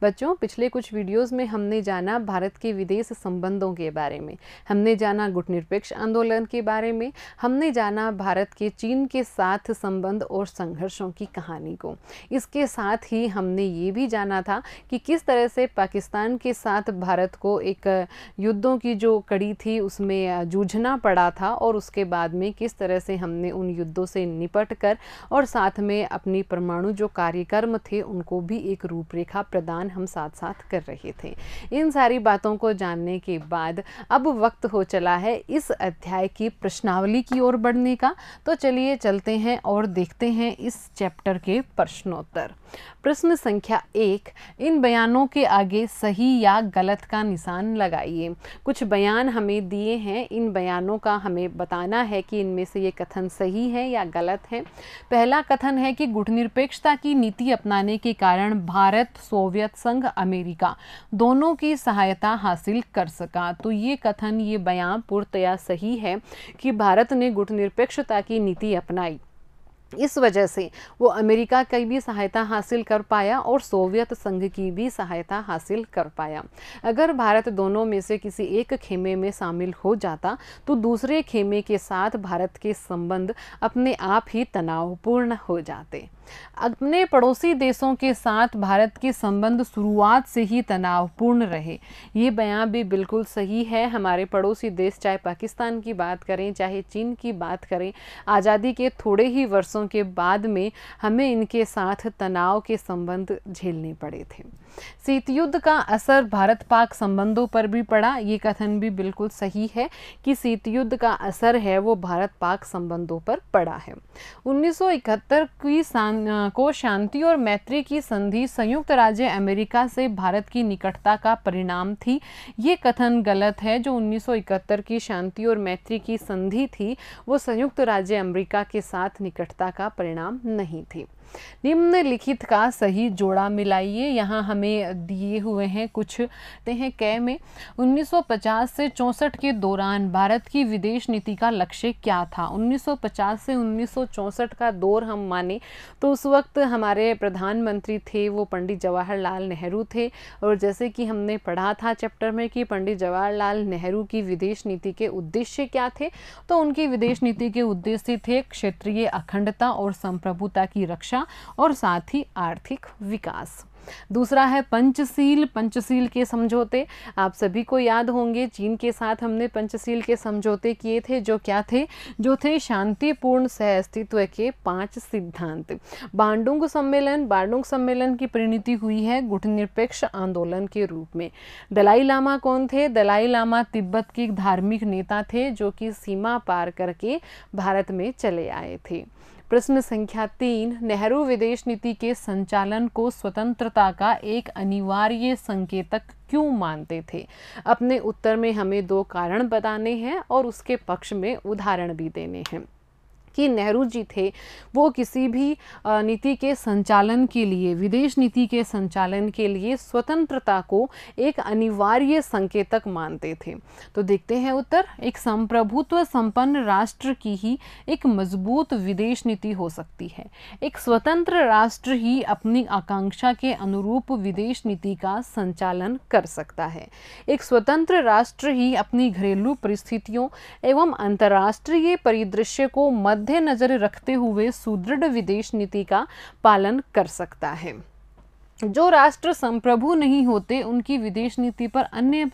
बच्चों, पिछले कुछ वीडियोस में हमने जाना भारत के विदेश संबंधों के बारे में, हमने जाना गुटनिरपेक्ष आंदोलन के बारे में, हमने जाना भारत के चीन के साथ संबंध और संघर्षों की कहानी को। इसके साथ ही हमने ये भी जाना था कि किस तरह से पाकिस्तान के साथ भारत को एक युद्धों की जो कड़ी थी उसमें जूझना पड़ा था, और उसके बाद में किस तरह से हमने उन युद्धों से निपट कर और साथ में अपनी परमाणु जो कार्यक्रम थे उनको भी एक रूपरेखा प्रदान हम साथ साथ कर रहे थे। इन सारी बातों को जानने के बाद अब वक्त हो चला है इस अध्याय की प्रश्नावली की ओर बढ़ने का। तो चलिए चलते हैं और देखते हैं इस चैप्टर के प्रश्नोत्तर। प्रश्न संख्या 1, इन बयानों के आगे सही या गलत का निशान लगाइए। कुछ बयान हमें दिए हैं, इन बयानों का हमें बताना है कि इनमें से ये कथन सही है या गलत है। पहला कथन है कि गुटनिरपेक्षता की नीति अपनाने के कारण भारत, सोवियत संघ, अमेरिका दोनों की सहायता हासिल कर सका। तो ये कथन, ये बयान पूर्णतया सही है कि भारत ने गुटनिरपेक्षता की नीति अपनाई, इस वजह से वो अमेरिका की भी सहायता हासिल कर पाया और सोवियत संघ की भी सहायता हासिल कर पाया। अगर भारत दोनों में से किसी एक खेमे में शामिल हो जाता तो दूसरे खेमे के साथ भारत के संबंध अपने आप ही तनावपूर्ण हो जाते। अपने पड़ोसी देशों के साथ भारत के संबंध शुरुआत से ही तनावपूर्ण रहे। ये बयान भी बिल्कुल सही है। हमारे पड़ोसी देश, चाहे पाकिस्तान की बात करें चाहे चीन की बात करें, आज़ादी के थोड़े ही वर्षों के बाद में हमें इनके साथ तनाव के संबंध झेलने पड़े थे। शीत युद्ध का असर भारत पाक संबंधों पर भी पड़ा। ये कथन भी बिल्कुल सही है कि शीत युद्ध का असर है वो भारत पाक संबंधों पर पड़ा है। 1971 को शांति और मैत्री की संधि संयुक्त राज्य अमेरिका से भारत की निकटता का परिणाम थी। ये कथन गलत है। जो 1971 की शांति और मैत्री की संधि थी वो संयुक्त राज्य अमेरिका के साथ निकटता का परिणाम नहीं थी। निम्नलिखित का सही जोड़ा मिलाइए। यहाँ हमें दिए हुए हैं कुछ हैं कै में 1950 से 64 के दौरान भारत की विदेश नीति का लक्ष्य क्या था। 1950 से 1964 का दौर हम माने तो उस वक्त हमारे प्रधानमंत्री थे वो पंडित जवाहरलाल नेहरू थे, और जैसे कि हमने पढ़ा था चैप्टर में कि पंडित जवाहरलाल नेहरू की विदेश नीति के उद्देश्य क्या थे, तो उनकी विदेश नीति के उद्देश्य थे क्षेत्रीय अखंडता और संप्रभुता की रक्षा और साथ ही आर्थिक विकास। दूसरा है पंचशील। पंचशील के समझौते आप सभी को याद होंगे। चीन के साथ हमने पंचशील के समझौते किए थे, जो क्या थे, जो थे शांतिपूर्ण सहअस्तित्व के 5 सिद्धांत। बांडुंग सम्मेलन की परिणति हुई है गुटनिरपेक्ष आंदोलन के रूप में। दलाई लामा कौन थे? दलाई लामा तिब्बत के धार्मिक नेता थे जो कि सीमा पार करके भारत में चले आए थे। प्रश्न संख्या 3, नेहरू विदेश नीति के संचालन को स्वतंत्रता का एक अनिवार्य संकेतक क्यों मानते थे? अपने उत्तर में हमें 2 कारण बताने हैं और उसके पक्ष में उदाहरण भी देने हैं कि नेहरू जी थे वो किसी भी नीति के संचालन के लिए, विदेश नीति के संचालन के लिए स्वतंत्रता को एक अनिवार्य संकेतक मानते थे। तो देखते हैं उत्तर। एक संप्रभुत्व संपन्न राष्ट्र की ही एक मजबूत विदेश नीति हो सकती है। एक स्वतंत्र राष्ट्र ही अपनी आकांक्षा के अनुरूप विदेश नीति का संचालन कर सकता है। एक स्वतंत्र राष्ट्र ही अपनी घरेलू परिस्थितियों एवं अंतर्राष्ट्रीय परिदृश्य को मद्देनजर रखते हुए सुदृढ़ विदेश नीति का पालन कर सकता है। जो राष्ट्र संप्रभु नहीं होते उनकी विदेश नीति पर अन्य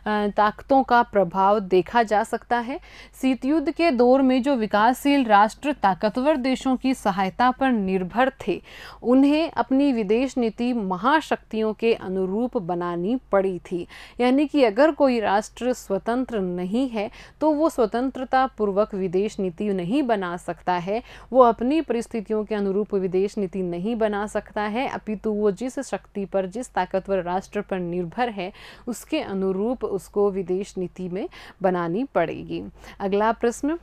ताकतों का प्रभाव देखा जा सकता है। शीत युद्ध के दौर में जो विकासशील राष्ट्र ताकतवर देशों की सहायता पर निर्भर थे, उन्हें अपनी विदेश नीति महाशक्तियों के अनुरूप बनानी पड़ी थी। यानी कि अगर कोई राष्ट्र स्वतंत्र नहीं है तो वो स्वतंत्रता पूर्वक विदेश नीति नहीं बना सकता है, वो अपनी परिस्थितियों के अनुरूप विदेश नीति नहीं बना सकता है, अपितु वो जिस शक्ति पर, जिस ताकतवर राष्ट्र पर निर्भर है उसके अनुरूप उसको विदेश नीति में बनानी पड़ेगी। अगला प्रश्न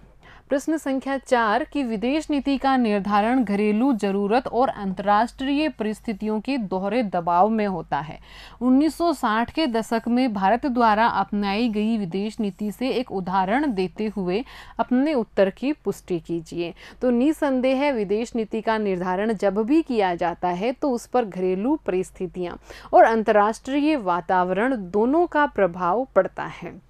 प्रश्न संख्या 4 कि विदेश नीति का निर्धारण घरेलू जरूरत और अंतर्राष्ट्रीय परिस्थितियों के दोहरे दबाव में होता है। 1960 के दशक में भारत द्वारा अपनाई गई विदेश नीति से एक उदाहरण देते हुए अपने उत्तर की पुष्टि कीजिए। तो निसंदेह विदेश नीति का निर्धारण जब भी किया जाता है तो उस पर घरेलू परिस्थितियां और अंतर्राष्ट्रीय वातावरण दोनों का प्रभाव पड़ता है।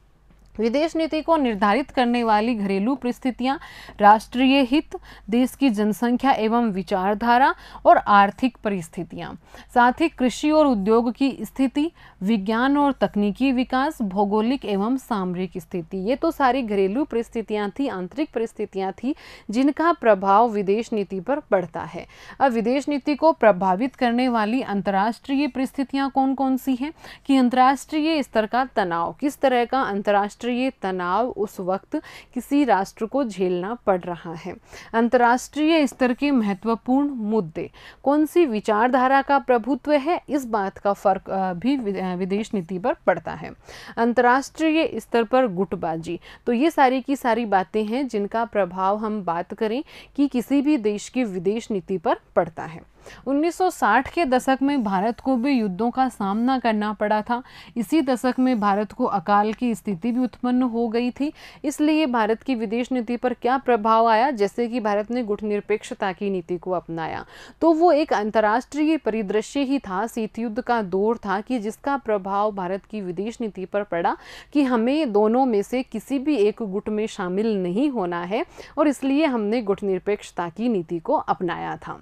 विदेश नीति को निर्धारित करने वाली घरेलू परिस्थितियां राष्ट्रीय हित, देश की जनसंख्या एवं विचारधारा और आर्थिक परिस्थितियां, साथ ही कृषि और उद्योग की स्थिति, विज्ञान और तकनीकी विकास, भौगोलिक एवं सामरिक स्थिति, ये तो सारी घरेलू परिस्थितियां थी, आंतरिक परिस्थितियां थी जिनका प्रभाव विदेश नीति पर पड़ता है। अब विदेश नीति को प्रभावित करने वाली अंतर्राष्ट्रीय परिस्थितियां कौन कौन सी हैं कि अंतर्राष्ट्रीय स्तर का तनाव, किस तरह का अंतर्राष्ट्रीय तनाव उस वक्त किसी राष्ट्र को झेलना पड़ रहा है। अंतर्राष्ट्रीय स्तर के महत्वपूर्ण मुद्दे, कौन सी विचारधारा का प्रभुत्व है, इस बात का फर्क भी विदेश नीति पर पड़ता है। अंतर्राष्ट्रीय स्तर पर गुटबाजी, तो ये सारी की सारी बातें हैं जिनका प्रभाव हम बात करें कि किसी भी देश की विदेश नीति पर पड़ता है। 1960 के दशक में भारत को भी युद्धों का सामना करना पड़ा था। इसी दशक में भारत को अकाल की स्थिति भी उत्पन्न हो गई थी। इसलिए भारत की विदेश नीति पर क्या प्रभाव आया, जैसे कि भारत ने गुटनिरपेक्षता की नीति को अपनाया, तो वो एक अंतर्राष्ट्रीय परिदृश्य ही था, शीत युद्ध का दौर था कि जिसका प्रभाव भारत की विदेश नीति पर पड़ा कि हमें दोनों में से किसी भी एक गुट में शामिल नहीं होना है और इसलिए हमने गुटनिरपेक्षता की नीति को अपनाया था।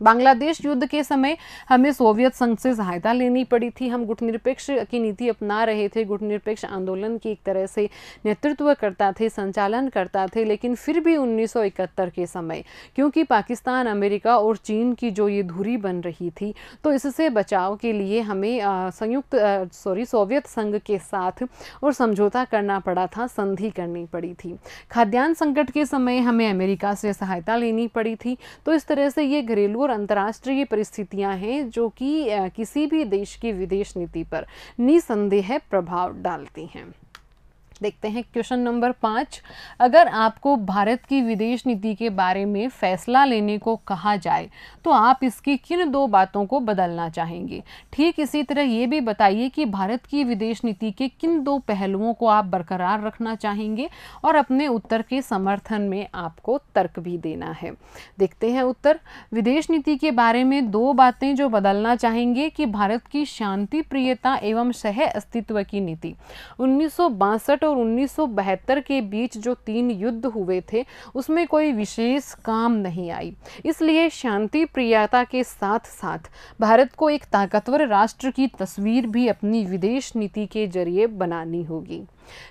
बांग्लादेश युद्ध के समय हमें सोवियत संघ से सहायता लेनी पड़ी थी। हम गुटनिरपेक्ष की नीति अपना रहे थे, गुटनिरपेक्ष आंदोलन की एक तरह से नेतृत्व करता थे, संचालन करता थे, लेकिन फिर भी 1971 के समय क्योंकि पाकिस्तान, अमेरिका और चीन की जो ये धुरी बन रही थी, तो इससे बचाव के लिए हमें सोवियत संघ के साथ और समझौता करना पड़ा था, संधि करनी पड़ी थी। खाद्यान्न संकट के समय हमें अमेरिका से सहायता लेनी पड़ी थी। तो इस तरह से ये घरेलू अंतर्राष्ट्रीय परिस्थितियां हैं जो कि किसी भी देश की विदेश नीति पर निसंदेह प्रभाव डालती हैं। देखते हैं क्वेश्चन नंबर 5, अगर आपको भारत की विदेश नीति के बारे में फैसला लेने को कहा जाए तो आप इसकी किन 2 बातों को बदलना चाहेंगे। ठीक इसी तरह ये भी बताइए कि भारत की विदेश नीति के किन 2 पहलुओं को आप बरकरार रखना चाहेंगे और अपने उत्तर के समर्थन में आपको तर्क भी देना है। देखते हैं उत्तर। विदेश नीति के बारे में 2 बातें जो बदलना चाहेंगे कि भारत की शांति प्रियता एवं सह अस्तित्व की नीति। 1962 और 1972 के बीच जो 3 युद्ध हुए थे उसमें कोई विशेष काम नहीं आई, इसलिए शांति प्रियता के साथ साथ भारत को एक ताकतवर राष्ट्र की तस्वीर भी अपनी विदेश नीति के जरिए बनानी होगी।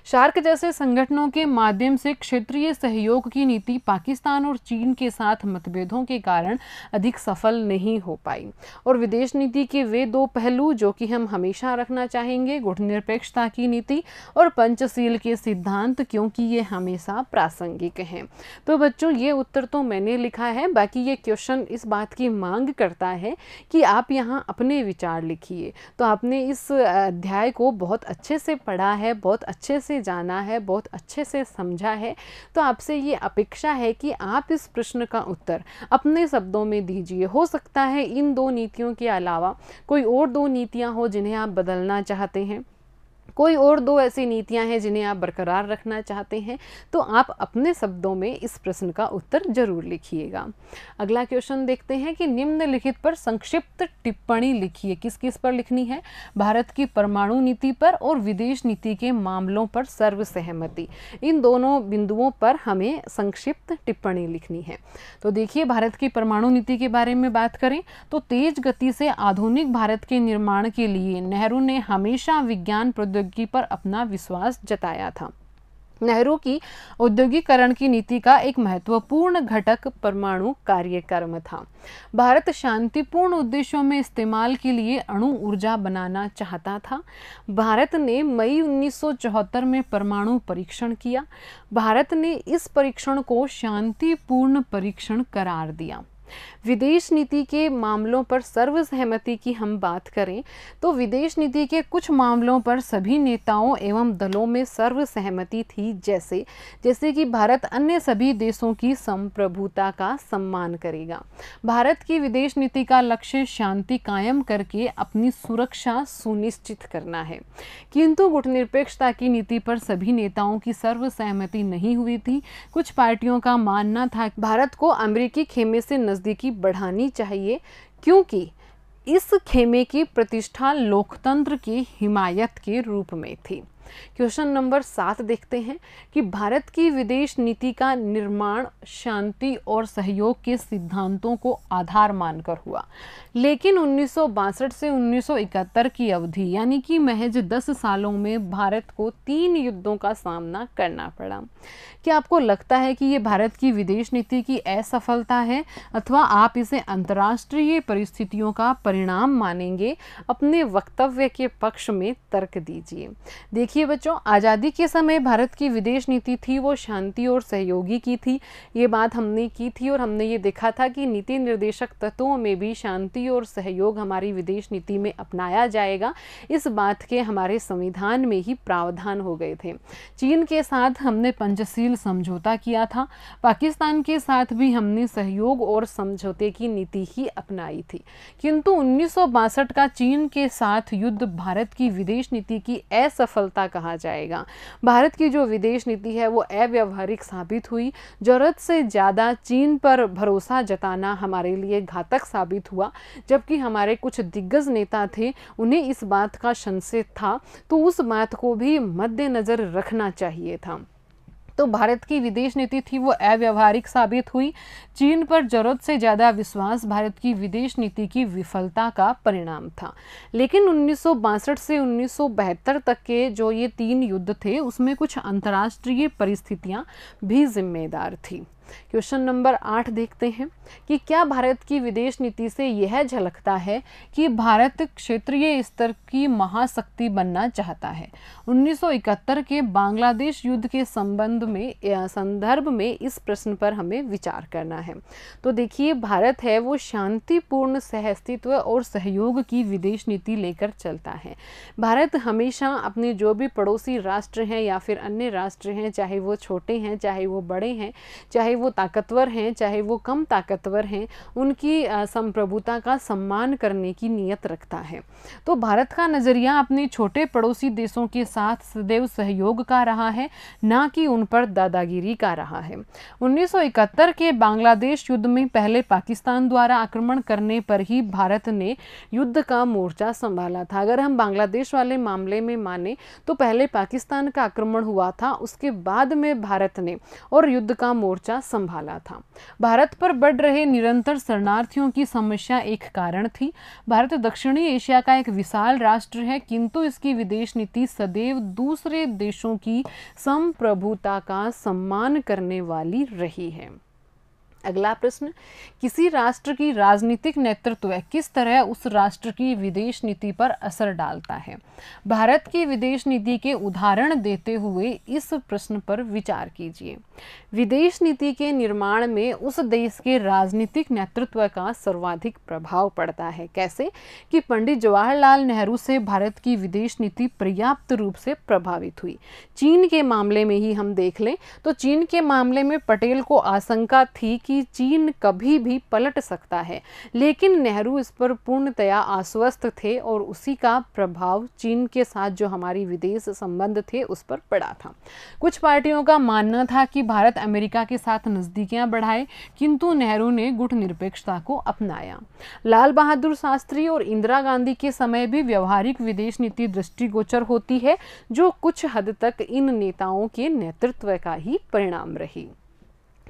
सार्क जैसे संगठनों के माध्यम से क्षेत्रीय सहयोग की नीति पाकिस्तान और चीन के साथ मतभेदों के कारण अधिक सफल नहीं हो पाई और विदेश नीति के वे 2 पहलू जो कि हम हमेशा रखना चाहेंगे, गुटनिरपेक्षता की नीति और पंचशील के सिद्धांत, क्योंकि ये हमेशा प्रासंगिक हैं। तो बच्चों ये उत्तर तो मैंने लिखा है, बाकी ये क्वेश्चन इस बात की मांग करता है कि आप यहाँ अपने विचार लिखिए। तो आपने इस अध्याय को बहुत अच्छे से पढ़ा है, बहुत अच्छे से जाना है, बहुत अच्छे से समझा है, तो आपसे ये अपेक्षा है कि आप इस प्रश्न का उत्तर अपने शब्दों में दीजिए। हो सकता है इन 2 नीतियों के अलावा कोई और 2 नीतियां हो जिन्हें आप बदलना चाहते हैं, कोई और 2 ऐसी नीतियां हैं जिन्हें आप बरकरार रखना चाहते हैं, तो आप अपने शब्दों में इस प्रश्न का उत्तर जरूर लिखिएगा। अगला क्वेश्चन देखते हैं कि निम्नलिखित पर संक्षिप्त टिप्पणी लिखिए। किस किस पर लिखनी है? भारत की परमाणु नीति पर और विदेश नीति के मामलों पर सर्वसहमति, इन दोनों बिंदुओं पर हमें संक्षिप्त टिप्पणी लिखनी है। तो देखिए, भारत की परमाणु नीति के बारे में बात करें तो तेज गति से आधुनिक भारत के निर्माण के लिए नेहरू ने हमेशा विज्ञान प्रौद्योगिकी पर अपना विश्वास जताया था। नेहरू की औद्योगिकरण की नीति का एक महत्वपूर्ण घटक परमाणु कार्यक्रम था। भारत शांतिपूर्ण उद्देश्यों में इस्तेमाल के लिए अणु ऊर्जा बनाना चाहता था। भारत ने मई 1974 में परमाणु परीक्षण किया। भारत ने इस परीक्षण को शांतिपूर्ण परीक्षण करार दिया। विदेश नीति के मामलों पर सर्वसहमति की हम बात करें तो विदेश नीति के कुछ मामलों पर सभी नेताओं एवं दलों में सर्वसहमति थी, जैसे कि भारत अन्य सभी देशों की संप्रभुता का सम्मान करेगा। भारत की विदेश नीति का लक्ष्य शांति कायम करके अपनी सुरक्षा सुनिश्चित करना है। किंतु गुटनिरपेक्षता की नीति पर सभी नेताओं की सर्वसहमति नहीं हुई थी। कुछ पार्टियों का मानना था कि भारत को अमेरिकी खेमे से नज़दीकी बढ़ानी चाहिए, क्योंकि इस खेमे की प्रतिष्ठा लोकतंत्र की हिमायत के रूप में थी। क्वेश्चन नंबर 7 देखते हैं कि भारत की विदेश नीति का निर्माण शांति और सहयोग के सिद्धांतों को आधार मानकर हुआ, लेकिन 1962 से 1971 की अवधि यानी कि महज 10 सालों में भारत को 3 युद्धों का सामना करना पड़ा। क्या आपको लगता है कि ये भारत की विदेश नीति की असफलता है अथवा आप इसे अंतर्राष्ट्रीय परिस्थितियों का परिणाम मानेंगे? अपने वक्तव्य के पक्ष में तर्क दीजिए। देखिए बच्चों, आज़ादी के समय भारत की विदेश नीति थी वो शांति और सहयोगी की थी। ये बात हमने की थी और हमने ये देखा था कि नीति निर्देशक तत्वों में भी शांति और सहयोग हमारी विदेश नीति में अपनाया जाएगा। इस बात के हमारे संविधान में ही प्रावधान हो गए थे। चीन के साथ हमने पंचशील समझौता किया था। पाकिस्तान के साथ भी हमने सहयोग और समझौते की नीति ही अपनाई थी। किंतु 1962 का चीन के साथ युद्ध भारत की विदेश नीति की असफलता कहा जाएगा। भारत की जो विदेश नीति है वो अव्यावहारिक साबित हुई। जरूरत से ज़्यादा चीन पर भरोसा जताना हमारे लिए घातक साबित हुआ। जबकि हमारे कुछ दिग्गज नेता थे, उन्हें इस बात का संशय था, तो उस बात को भी मद्देनज़र रखना चाहिए था। तो भारत की विदेश नीति थी वो अव्यावहारिक साबित हुई। चीन पर जरूरत से ज़्यादा विश्वास भारत की विदेश नीति की विफलता का परिणाम था। लेकिन 1962 से 1972 तक के जो ये 3 युद्ध थे उसमें कुछ अंतर्राष्ट्रीय परिस्थितियां भी जिम्मेदार थी। क्वेश्चन नंबर 8 देखते हैं कि क्या भारत की विदेश नीति से यह झलकता है कि भारत क्षेत्रीय स्तर की महाशक्ति बनना चाहता है। 1971 के बांग्लादेश युद्ध के संदर्भ में इस प्रश्न पर हमें विचार करना है। तो देखिए, भारत है वो शांतिपूर्ण सहअस्तित्व और सहयोग की विदेश नीति लेकर चलता है। भारत हमेशा अपने जो भी पड़ोसी राष्ट्र हैं या फिर अन्य राष्ट्र हैं, चाहे वो छोटे हैं चाहे वो बड़े हैं, चाहे वो ताकतवर हैं चाहे वो कम ताकतवर हैं, उनकी संप्रभुता का सम्मान करने की नीयत रखता है। तो भारत का नज़रिया अपने छोटे पड़ोसी देशों के साथ सदैव सहयोग का रहा है, ना कि उन पर दादागिरी का रहा है। 1971 के बांग्लादेश युद्ध में पहले पाकिस्तान द्वारा आक्रमण करने पर ही भारत ने युद्ध का मोर्चा संभाला था। अगर हम बांग्लादेश वाले मामले में माने तो पहले पाकिस्तान का आक्रमण हुआ था, उसके बाद में भारत ने और युद्ध का मोर्चा संभाला था। भारत पर बढ़ रहे निरंतर शरणार्थियों की समस्या एक कारण थी। भारत दक्षिणी एशिया का एक विशाल राष्ट्र है, किंतु इसकी विदेश नीति सदैव दूसरे देशों की संप्रभुता का सम्मान करने वाली रही है। अगला प्रश्न, किसी राष्ट्र की राजनीतिक नेतृत्व किस तरह उस राष्ट्र की विदेश नीति पर असर डालता है? भारत की विदेश नीति के उदाहरण देते हुए इस प्रश्न पर विचार कीजिए। विदेश नीति के निर्माण में उस देश के राजनीतिक नेतृत्व का सर्वाधिक प्रभाव पड़ता है। कैसे? कि पंडित जवाहरलाल नेहरू से भारत की विदेश नीति पर्याप्त रूप से प्रभावित हुई। चीन के मामले में ही हम देख लें तो चीन के मामले में पटेल को आशंका थी कि चीन कभी भी पलट सकता है, लेकिन नेहरू इस पर पूर्णतया आश्वस्त थे और उसी का प्रभाव चीन के साथ जो हमारी विदेश संबंध थे उस पर पड़ा था। कुछ पार्टियों का मानना था कि भारत अमेरिका के साथ नजदीकियां बढ़ाए, किंतु नेहरू ने गुटनिरपेक्षता को अपनाया। लाल बहादुर शास्त्री और इंदिरा गांधी के समय भी व्यवहारिक विदेश नीति दृष्टिगोचर होती है, जो कुछ हद तक इन नेताओं के नेतृत्व का ही परिणाम रही।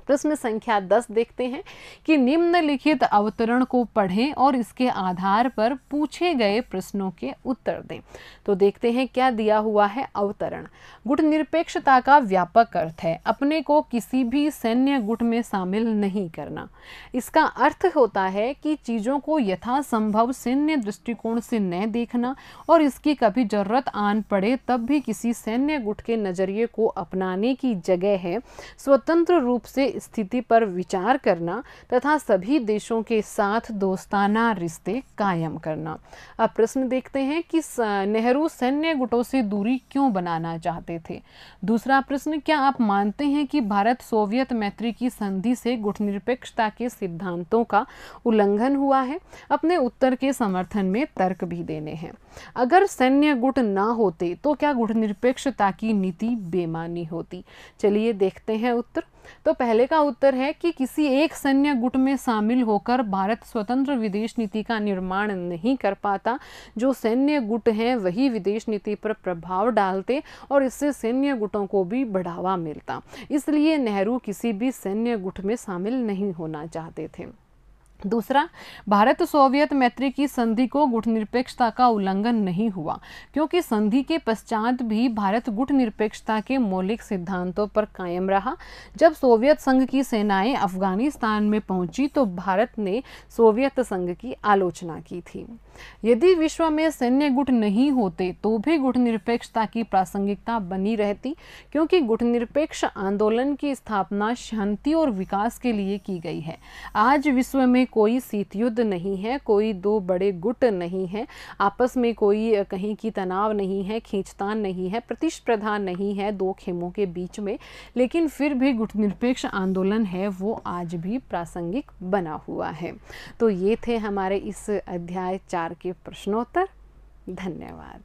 प्रश्न संख्या 10 देखते हैं कि निम्नलिखित अवतरण को पढ़ें और इसके आधार पर पूछे गए प्रश्नों के उत्तर दें। तो देखते हैं क्या दिया हुआ है अवतरण। गुटनिरपेक्षता का व्यापक अर्थ है अपने को किसी भी सैन्य गुट में शामिल नहीं करना। इसका अर्थ होता है कि चीज़ों को यथासंभव सैन्य दृष्टिकोण से न देखना और इसकी कभी जरूरत आन पड़े तब भी किसी सैन्य गुट के नज़रिए को अपनाने की जगह है स्वतंत्र रूप से स्थिति पर विचार करना तथा सभी देशों के साथ दोस्ताना रिश्ते कायम करना। अब प्रश्न देखते हैं कि नेहरू सैन्य गुटों से दूरी क्यों बनाना चाहते थे। दूसरा प्रश्न, क्या आप मानते हैं कि भारत सोवियत मैत्री की संधि से गुटनिरपेक्षता के सिद्धांतों का उल्लंघन हुआ है। अपने उत्तर के समर्थन में तर्क भी देने हैं। अगर सैन्य गुट ना होते तो क्या गुटनिरपेक्षता की नीति बेमानी होती। चलिए देखते हैं उत्तर। तो पहले का उत्तर है कि किसी एक सैन्य गुट में शामिल होकर भारत स्वतंत्र विदेश नीति का निर्माण नहीं कर पाता। जो सैन्य गुट हैं वही विदेश नीति पर प्रभाव डालते और इससे सैन्य गुटों को भी बढ़ावा मिलता। इसलिए नेहरू किसी भी सैन्य गुट में शामिल नहीं होना चाहते थे। दूसरा, भारत सोवियत मैत्री की संधि को गुटनिरपेक्षता का उल्लंघन नहीं हुआ, क्योंकि संधि के पश्चात भी भारत गुटनिरपेक्षता के मौलिक सिद्धांतों पर कायम रहा। जब सोवियत संघ की सेनाएं अफगानिस्तान में पहुंची तो भारत ने सोवियत संघ की आलोचना की थी। यदि विश्व में सैन्य गुट नहीं होते तो भी गुटनिरपेक्षता की प्रासंगिकता बनी रहती, क्योंकि गुटनिरपेक्ष आंदोलन की स्थापना शांति और विकास के लिए की गई है। आज विश्व में कोई शीत युद्ध नहीं है, कोई दो बड़े गुट नहीं है, आपस में कोई कहीं की तनाव नहीं है, खींचतान नहीं है, प्रतिस्पर्धा नहीं है दो खेमों के बीच में, लेकिन फिर भी गुटनिरपेक्ष आंदोलन है वो आज भी प्रासंगिक बना हुआ है। तो ये थे हमारे इस अध्याय 4 के प्रश्नोत्तर। धन्यवाद।